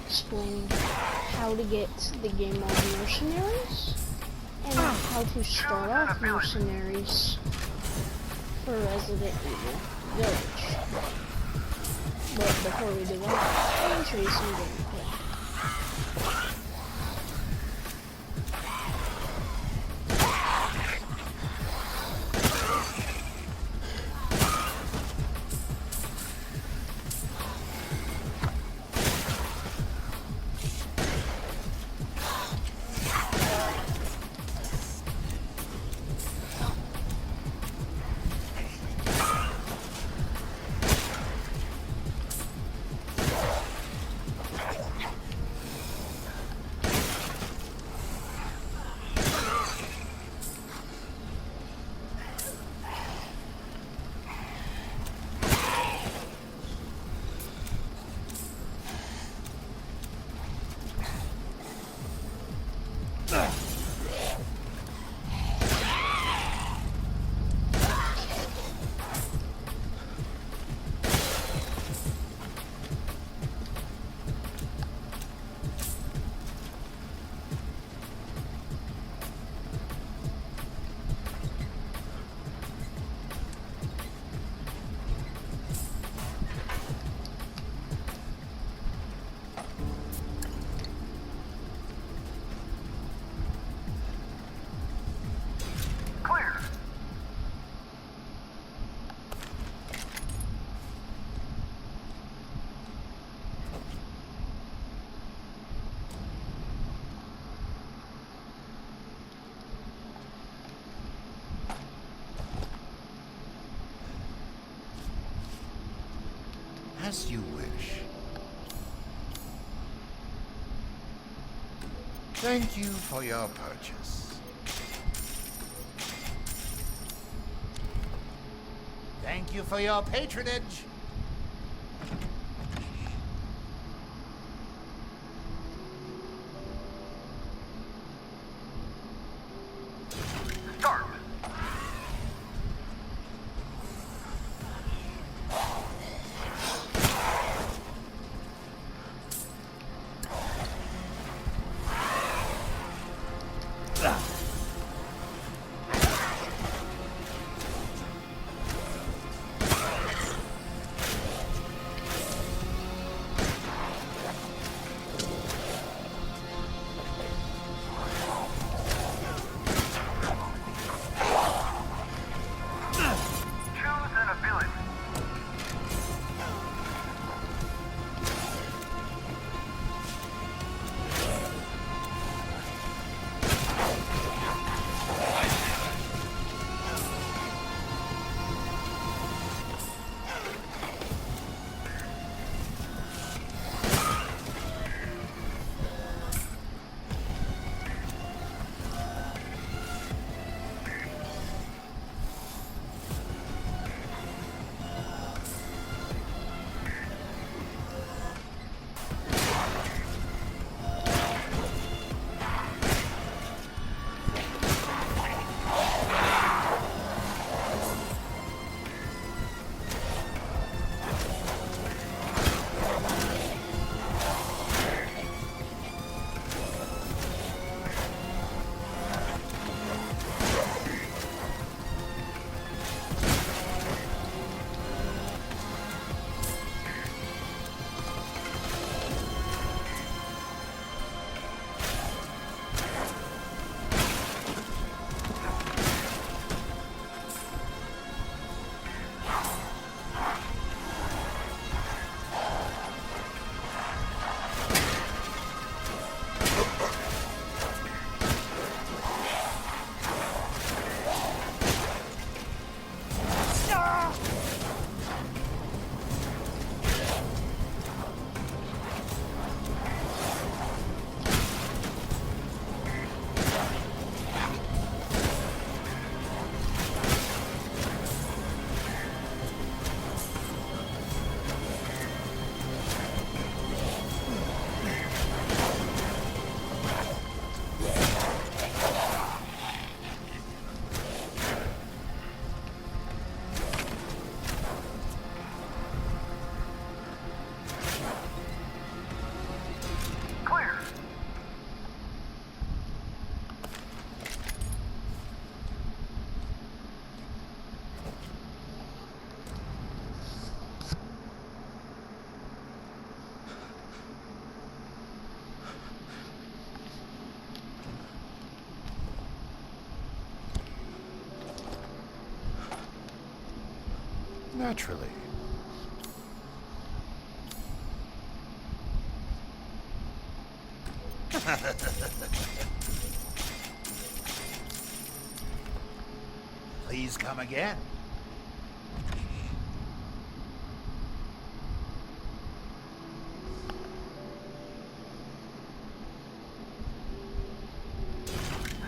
explaining how to get the game mode Mercenaries and how to start off Mercenaries for Resident Evil Village. But before we do that, I'm going to show you some gameplay. As you wish. Thank you for your purchase. Thank you for your patronage. Start. Naturally. Please come again.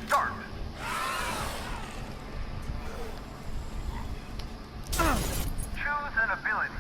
Start. Choose an ability.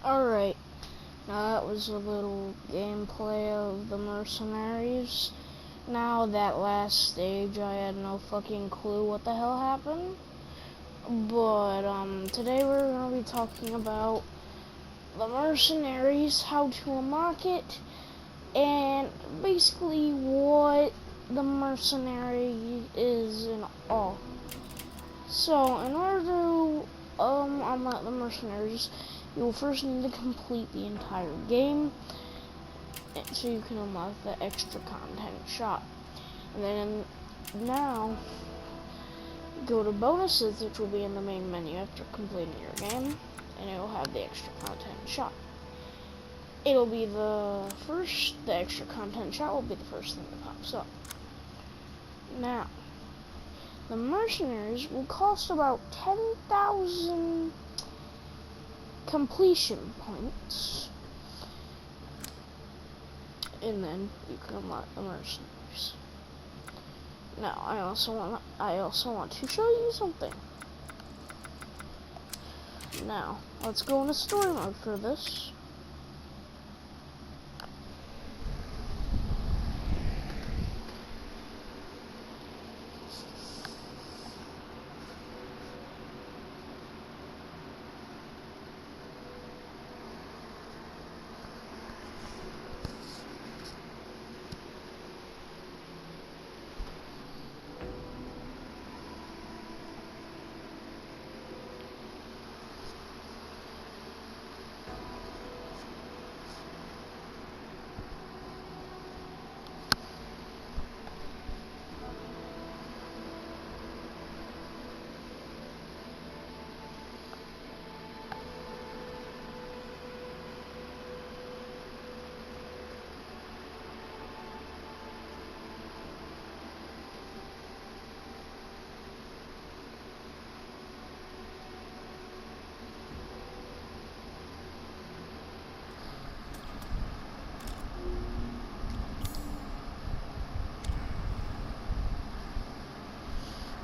Alright, now that was a little gameplay of the Mercenaries. Now that last stage, I had no fucking clue what the hell happened. But, today we're gonna be talking about the Mercenaries, how to unlock it, and basically what the Mercenary is and all. So, in order to unlock the Mercenaries, you will first need to complete the entire game, so you can unlock the extra content shop. And then now, go to bonuses, which will be in the main menu after completing your game, and it will have the extra content shop. It'll be the extra content shop will be the first thing that pops up. Now, the Mercenaries will cost about 10,000 completion points, and then you can unlock the Mercenaries. Now, I also want to show you something. Now, let's go into story mode for this.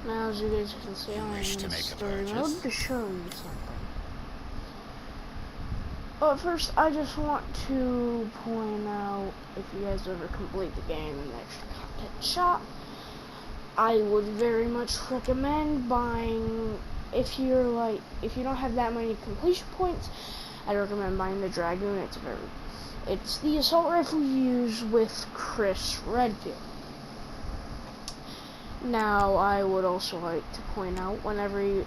Now, as you guys can see, I'm in story mode to show you something. But first, I just want to point out, if you guys ever complete the game in the extra content shop, I would very much recommend buying, if you don't have that many completion points, I'd recommend buying the Dragoon. It's the assault rifle you use with Chris Redfield. Now, I would also like to point out,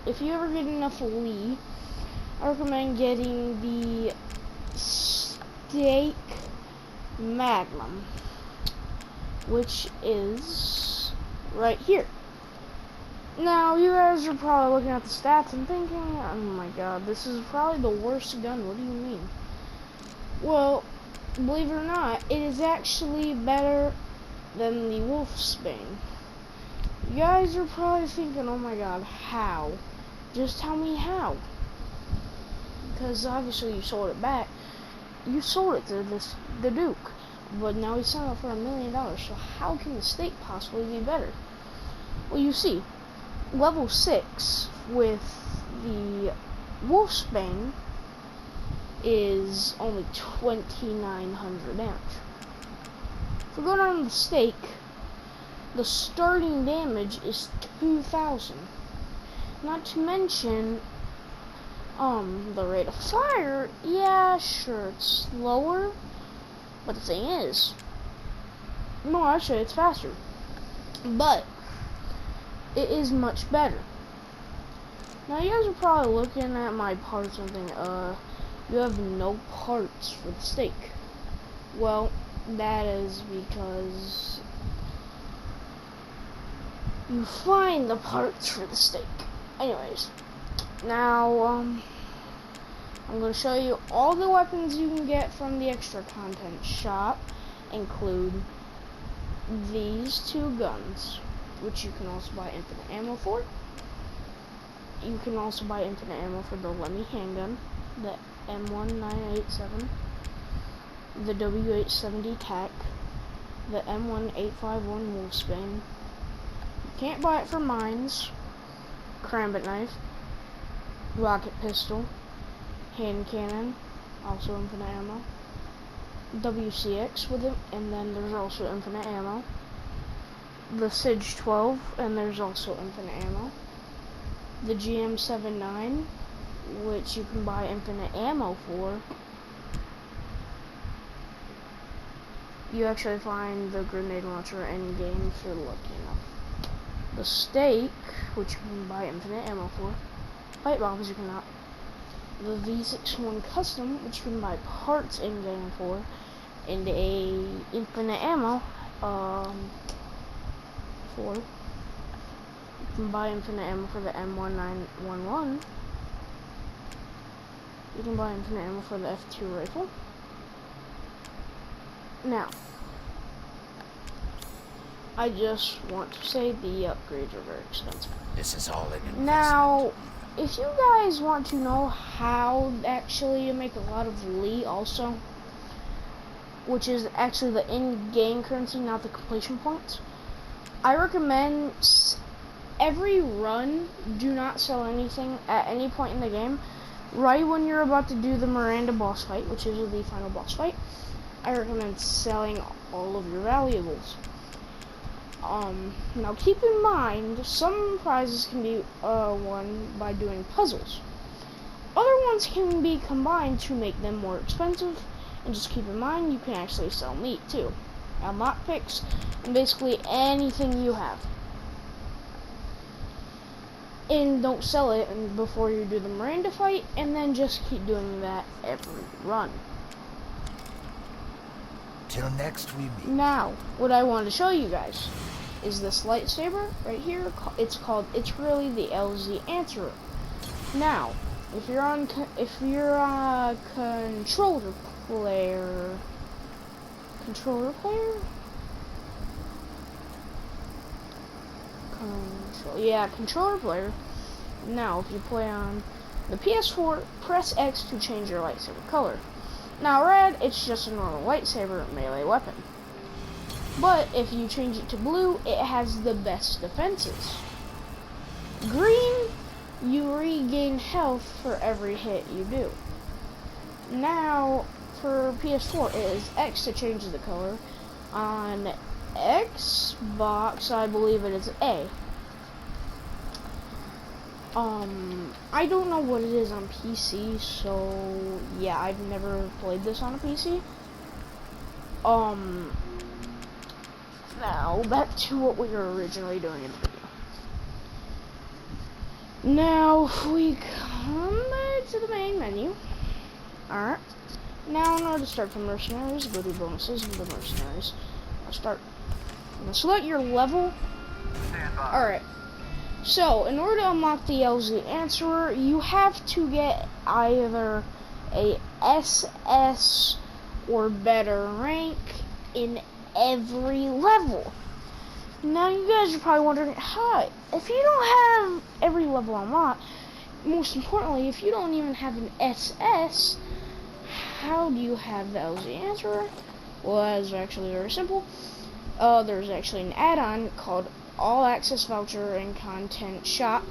if you ever get enough Lee, I recommend getting the Steak Magnum, which is right here. Now, you guys are probably looking at the stats and thinking, oh my god, this is probably the worst gun, what do you mean? Well, believe it or not, it is actually better than the Wolfsbane. You guys are probably thinking, oh my god, how? Just tell me how. Because obviously you sold it back. You sold it to the Duke. But now he's selling it for $1 million. So how can the Steak possibly be better? Well, you see, level 6 with the Wolfsbane is only 2,900 damage. If we go down to the Steak, the starting damage is 2,000. Not to mention, the rate of fire, yeah, sure, it's lower, but the thing is, no, actually, it's faster. But, it is much better. Now, you guys are probably looking at my parts and thinking, you have no parts for the Steak. Well, that is because you find the parts for the Steak. Anyways, now, I'm going to show you all the weapons you can get from the extra content shop, include these 2 guns, which you can also buy infinite ammo for. You can also buy infinite ammo for the Lemmy handgun, the M1987, the W870 TAC, the M1851 Wolfsbane. You can't buy it for mines, karambit knife, rocket pistol, hand cannon, also infinite ammo. WCX with it, and then there's also infinite ammo. The Sig 12, and there's also infinite ammo. The GM79, which you can buy infinite ammo for. You actually find the grenade launcher in game if you're lucky enough. The Stake, which you can buy infinite ammo for. Pipe bombs you cannot. The V61 Custom, which you can buy parts in game for, and a infinite ammo for. You can buy infinite ammo for the M1911. You can buy infinite ammo for the F2 rifle. Now, I just want to say the upgrades are very expensive. This is all an investment. Now, if you guys want to know how actually to make a lot of Lee also, which is actually the in-game currency, not the completion points, I recommend every run, do not sell anything at any point in the game. Right when you're about to do the Miranda boss fight, which is the final boss fight, I recommend selling all of your valuables. Now keep in mind, some prizes can be won by doing puzzles. Other ones can be combined to make them more expensive, and just keep in mind, you can actually sell meat too. Lockpicks, and basically anything you have. And don't sell it before you do the Miranda fight, and then just keep doing that every run. Till next we meet. Now, what I want to show you guys is this lightsaber right here. It's really the LZ Answerer. Now, if you're a controller player, controller player. Now, if you play on the PS4, press X to change your lightsaber color. Now, red, it's just a normal lightsaber melee weapon. But if you change it to blue, it has the best defenses. Green, you regain health for every hit you do. Now, for PS4, it is X to change the color. On Xbox, I believe it is A. I don't know what it is on PC, so yeah, I've never played this on a PC. Now, back to what we were originally doing in the video. Now, if we come back to the main menu. Alright. Now, in order to start the Mercenaries, go to bonuses and the Mercenaries. I'll start. Now, select your level. Alright. So, in order to unlock the LZ Answerer, you have to get either a SS or better rank in every level. Now, you guys are probably wondering, hi, if you don't have every level unlocked, most importantly, if you don't even have an SS, how do you have the LZ Answerer? Well, that's actually very simple. There's actually an add-on called All Access Voucher and Content Shop,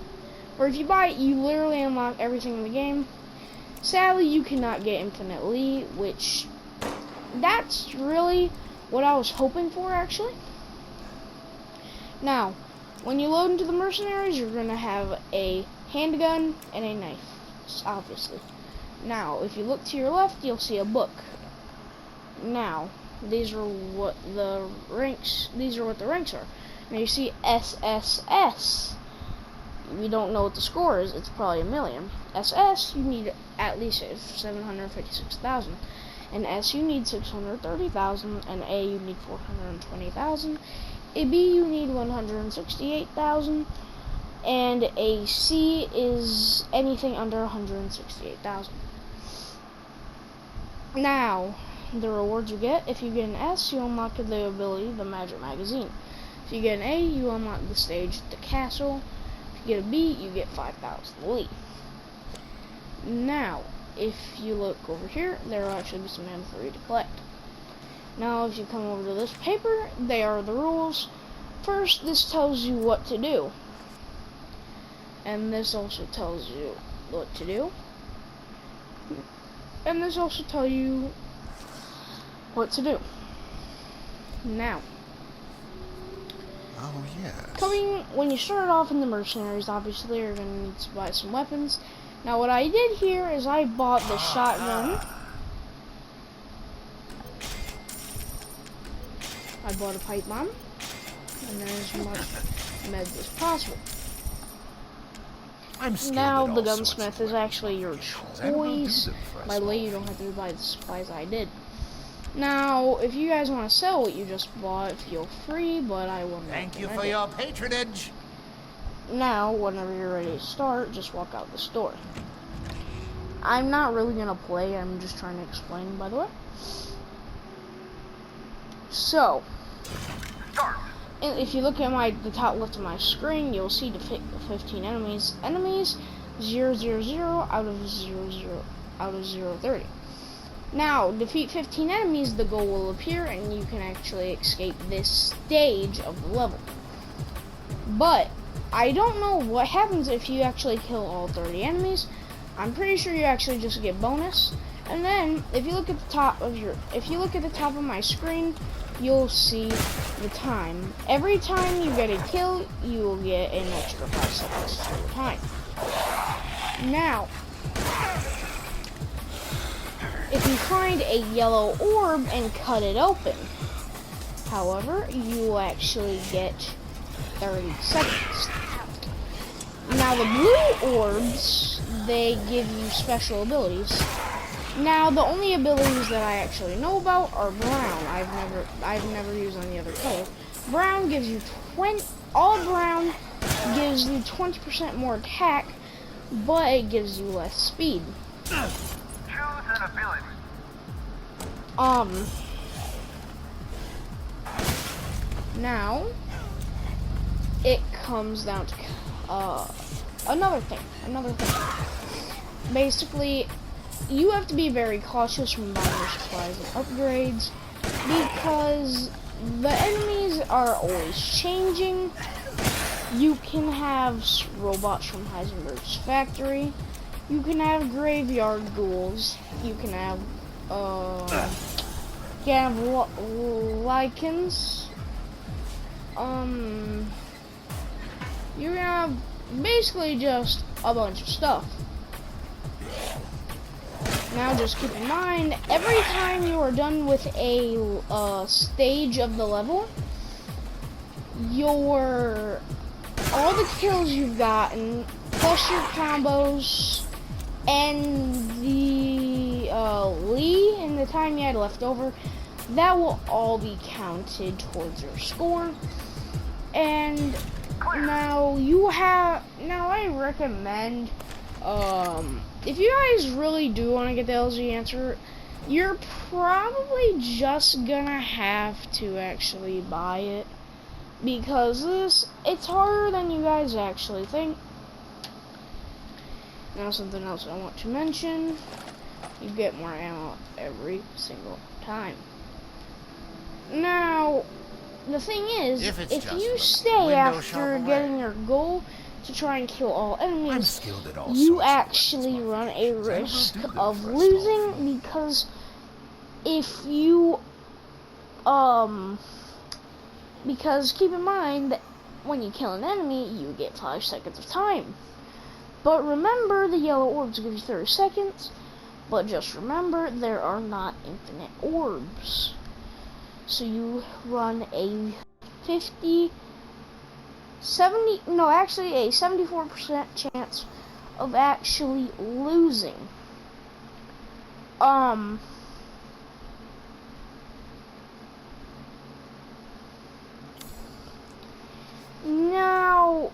where if you buy it, you literally unlock everything in the game. Sadly, you cannot get infinitely, which that's really what I was hoping for, actually. Now, when you load into the Mercenaries, you're going to have a handgun and a knife, obviously. Now, if you look to your left, you'll see a book. Now, these are what the ranks are. Now you see SSS. We don't know what the score is. It's probably 1,000,000. SS, you need at least 756,000. And S, you need 630,000. And A, you need 420,000. A B, you need 168,000. And a C is anything under 168,000. Now, the rewards you get, if you get an S, you unlock the ability, the Magic Magazine. If you get an A, you unlock the stage, the castle. If you get a B, you get 5,000 Lee. Now, if you look over here, there will actually be some men for you to collect. Now, if you come over to this paper, they are the rules. First, this tells you what to do. And this also tells you what to do. And this also tell you what to do. Now, Oh, yes. when you start off in the Mercenaries, obviously you're going to need to buy some weapons. Now what I did here is I bought the shotgun. I bought a pipe bomb. And then as much meds as possible. I'm skilled Now at the all sorts of gunsmith is actually your weapons, and we'll do choice. them for us By the way, all. you don't have to buy the supplies I did. Now, if you guys want to sell what you just bought, feel free, but I wouldn't Thank you recommend for it. your patronage. Now, whenever you're ready to start, just walk out the store. I'm not really going to play, I'm just trying to explain, by the way. So, Start. and if you look at the top left of my screen, you'll see the 15 enemies. Enemies, 000 out of 0 out of 030. Now, defeat 15 enemies, the goal will appear, and you can actually escape this stage of the level. But, I don't know what happens if you actually kill all 30 enemies. I'm pretty sure you actually just get bonus. And then, if you look at the top of my screen, you'll see the time. Every time you get a kill, you will get an extra 5 seconds to your time. Now, if you find a yellow orb and cut it open, however, you will actually get 30 seconds. Now the blue orbs, they give you special abilities. Now the only abilities that I actually know about are brown. I've never used any other color. Brown gives you all brown gives you 20% more attack, but it gives you less speed. Choose an ability. Now it comes down to another thing. Basically, you have to be very cautious when buying your supplies and upgrades because the enemies are always changing. You can have robots from Heisenberg's factory. You can have graveyard ghouls. You can have lichens. You have basically just a bunch of stuff. Now just keep in mind, every time you are done with a stage of the level, all the kills you've gotten, plus your combos, and the Lee and the time you had left over, that will all be counted towards your score. And now I recommend, if you guys really do want to get the LG answer, you're probably just gonna have to actually buy it, because it's harder than you guys actually think. Now something else I want to mention, you get more ammo every single time. Now, the thing is, if you stay after getting your goal to try and kill all enemies, you actually run a risk of losing, because if you, because keep in mind that when you kill an enemy, you get 5 seconds of time. But remember, the yellow orbs give you 30 seconds, but just remember, there are not infinite orbs. So you run a 74% chance of actually losing. Now,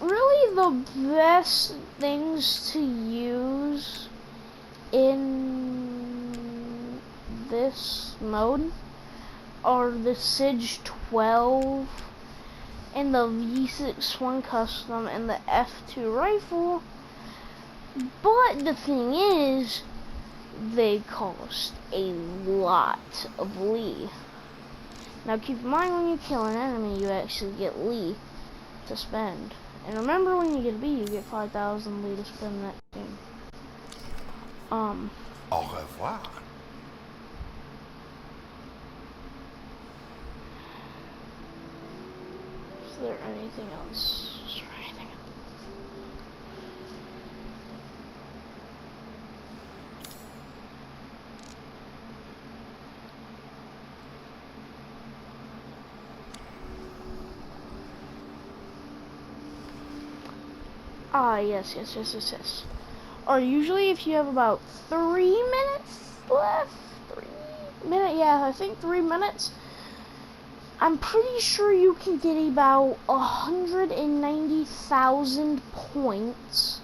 really the best things to use in this mode are the Siege 12 and the V61 Custom and the F2 rifle, but the thing is, they cost a lot of Lee. Now keep in mind, when you kill an enemy, you actually get Lee to spend. And remember, when you get a B, you get 5,000 Lee to spend that game. Au revoir. Is there anything else? Is there anything else? Ah, yes. Or usually if you have about 3 minutes left, 3 minutes, yeah, I think 3 minutes, I'm pretty sure you can get about 190,000 points.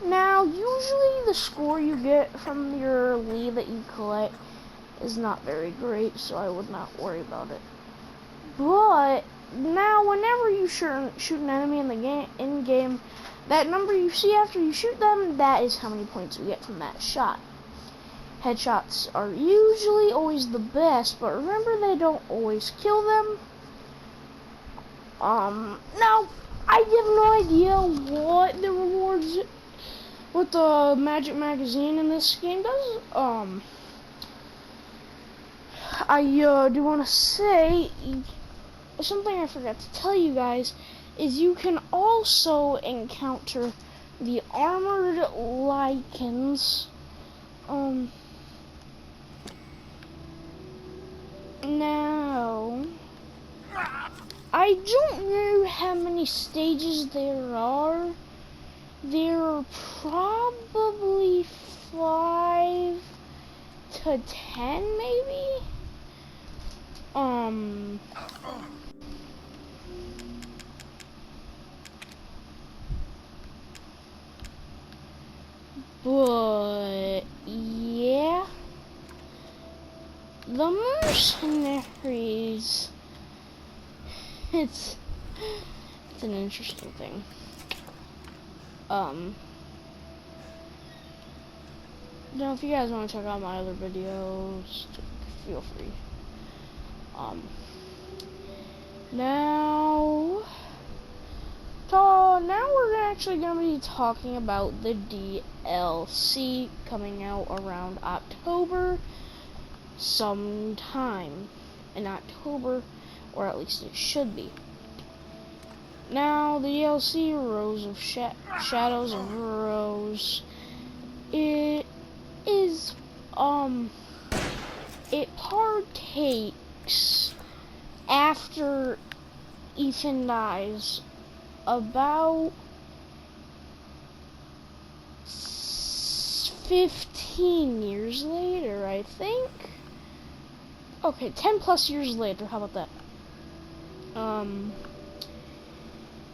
Now, usually the score you get from your lead that you collect is not very great, so I would not worry about it. But now, whenever you shoot an enemy in game, that number you see after you shoot them, that is how many points you get from that shot. Headshots are usually always the best, but remember they don't always kill them. Now, I have no idea what the rewards, what the Magic Magazine in this game does. I do want to say, something I forgot to tell you guys is you can also encounter the armored lichens. Now, I don't know how many stages there are. There are probably 5 to 10, maybe. But yeah, the Mercanaries. It's an interesting thing. Now, if you guys want to check out my other videos, feel free. Now we're actually going to be talking about the DLC coming out around October, sometime in October, or at least it should be. Now, the DLC, Rose of Shadows of Rose, it is, it partakes after Ethan dies about 15 years later, I think. Okay, 10 plus years later, how about that?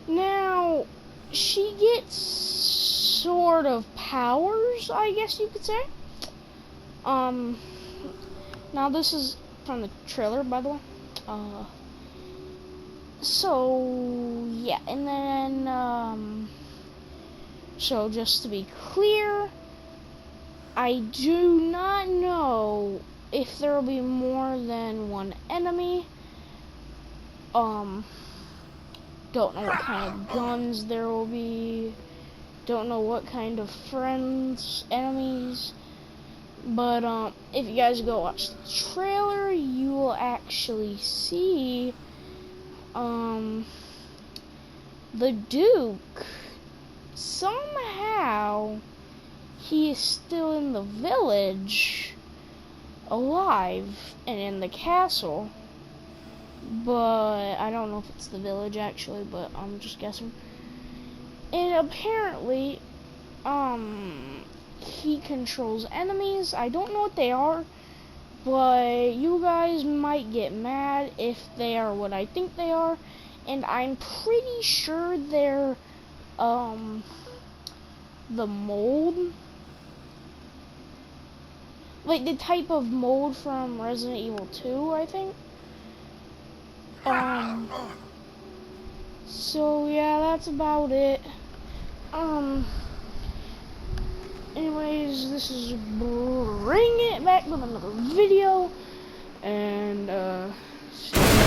Now, she gets sort of powers, I guess you could say. Now this is from the trailer, by the way. So, yeah, and then, so just to be clear, I do not know if there will be more than one enemy. Don't know what kind of guns there will be. Don't know what kind of friends, enemies. But, if you guys go watch the trailer, you will actually see, the Duke, somehow, he is still in the village, alive, and in the castle. But I don't know if it's the village actually, but I'm just guessing. And apparently, he controls enemies. I don't know what they are, but you guys might get mad if they are what I think they are. And I'm pretty sure they're, the mold. Like the type of mold from Resident Evil 2, I think. So yeah, that's about it. Anyways, this is Bring It Back with another video, and, see you.